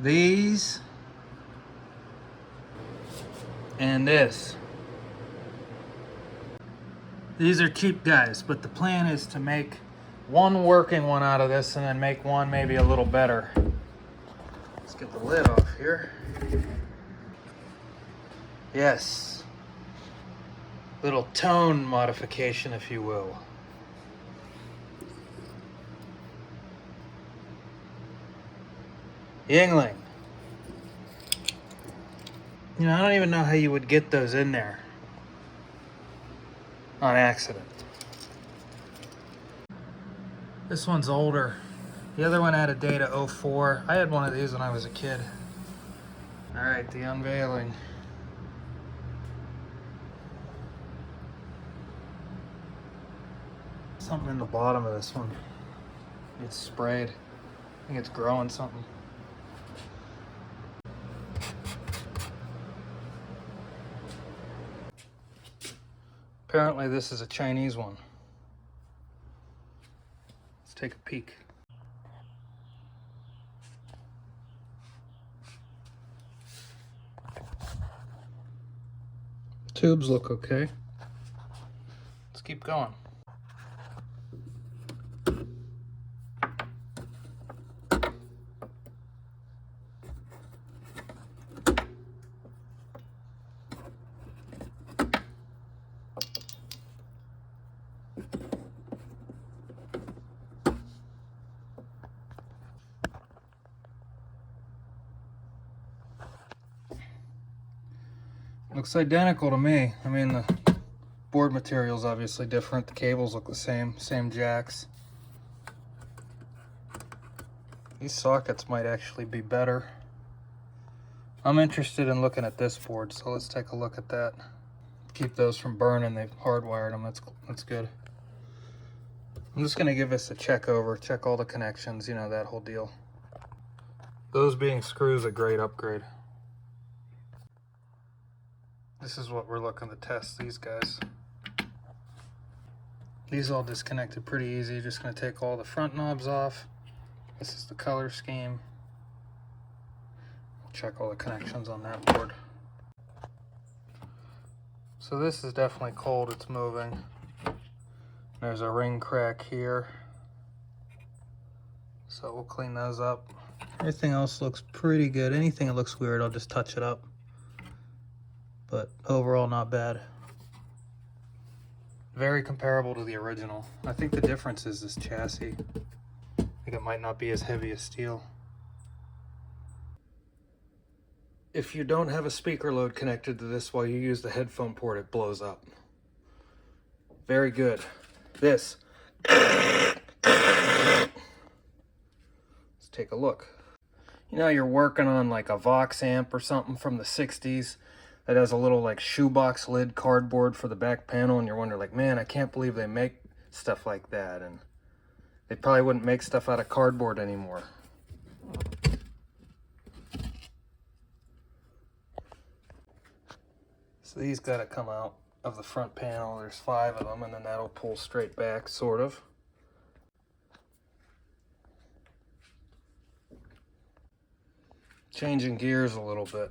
these, and this. These are cheap guys, but the plan is to make one working one out of this and then make one maybe a little better. Let's get the lid off here. Yes. Little tone modification, if you will. Yingling. You know, I don't even know how you would get those in there on accident. This one's older. The other one had a date of 04. I had one of these when I was a kid. All right, the unveiling. Something in the bottom of this one. It's sprayed. I think it's growing something. Apparently this is a Chinese one. Let's take a peek. Tubes look okay. Let's keep going. Looks identical to me. I mean, the board material is obviously different. The cables look the same jacks. These sockets might actually be better. I'm interested in looking at this board, so let's take a look at that. Keep those from burning. They've hardwired them. That's good. I'm just going to give this a check over, check all the connections, you know, that whole deal. Those being screws, a great upgrade. This is what we're looking to test, these guys. These all disconnected pretty easy. Just going to take all the front knobs off. This is the color scheme. We'll check all the connections on that board. So this is definitely cold, it's moving. There's a ring crack here. So we'll clean those up. Everything else looks pretty good. Anything that looks weird, I'll just touch it up. But overall, not bad. Very comparable to the original. I think the difference is this chassis. I think it might not be as heavy as steel. If you don't have a speaker load connected to this while you use the headphone port, it blows up. Very good. This. Let's take a look. You know, you're working on like a Vox amp or something from the 60s. That has a little like shoebox lid cardboard for the back panel, and you're wondering like, man, I can't believe they make stuff like that, and they probably wouldn't make stuff out of cardboard anymore. So these got to come out of the front panel. There's 5 of them, and then that'll pull straight back, sort of. Changing gears a little bit.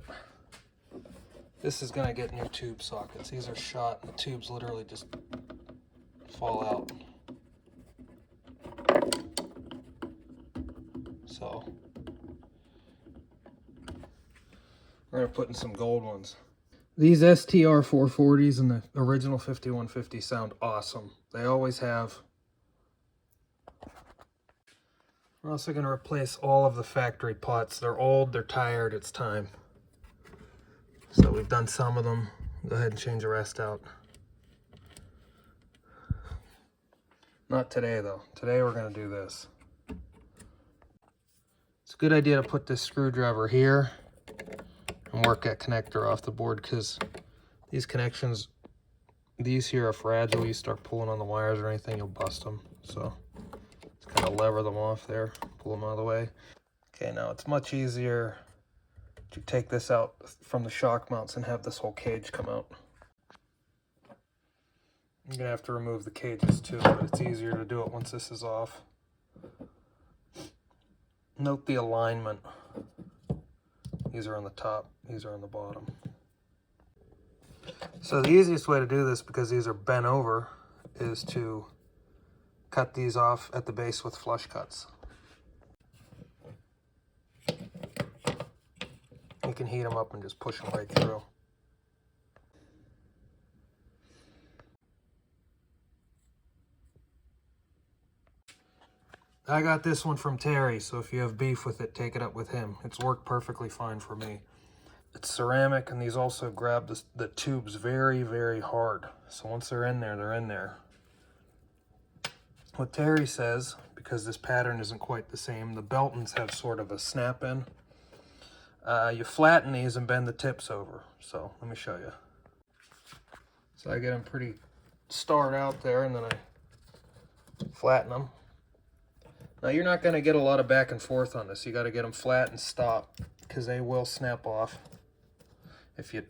This is going to get new tube sockets. These are shot, and the tubes literally just fall out. So we're going to put in some gold ones. These STR 440s and the original 5150 sound awesome. They always have. We're also going to replace all of the factory pots. They're old, they're tired, it's time. So we've done some of them. Go ahead and change the rest out. Not today though. Today we're going to do this. It's a good idea to put this screwdriver here and work that connector off the board, because these connections, these here are fragile. You start pulling on the wires or anything, you'll bust them. So just kind of lever them off there, pull them out of the way. Okay, now it's much easier to take this out from the shock mounts and have this whole cage come out. You're gonna have to remove the cages too, but it's easier to do it once this is off. Note the alignment. These are on the top, these are on the bottom. So the easiest way to do this, because these are bent over, is to cut these off at the base with flush cuts. You can heat them up and just push them right through. I got this one from Terry, so if you have beef with it, take it up with him. It's worked perfectly fine for me. It's ceramic, and these also grab the tubes very, very hard. So once they're in there, they're in there. What Terry says, because this pattern isn't quite the same, the Beltons have sort of a snap-in. You flatten these and bend the tips over. So let me show you. So I get them pretty starred out there, and then I flatten them. Now you're not going to get a lot of back and forth on this. You got to get them flat and stop, because they will snap off if you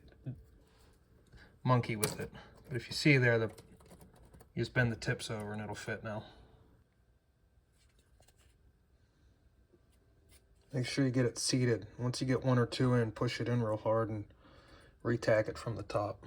monkey with it. But if you see there, you just bend the tips over and it'll fit now. Make sure you get it seated. Once you get one or two in, push it in real hard and retack it from the top.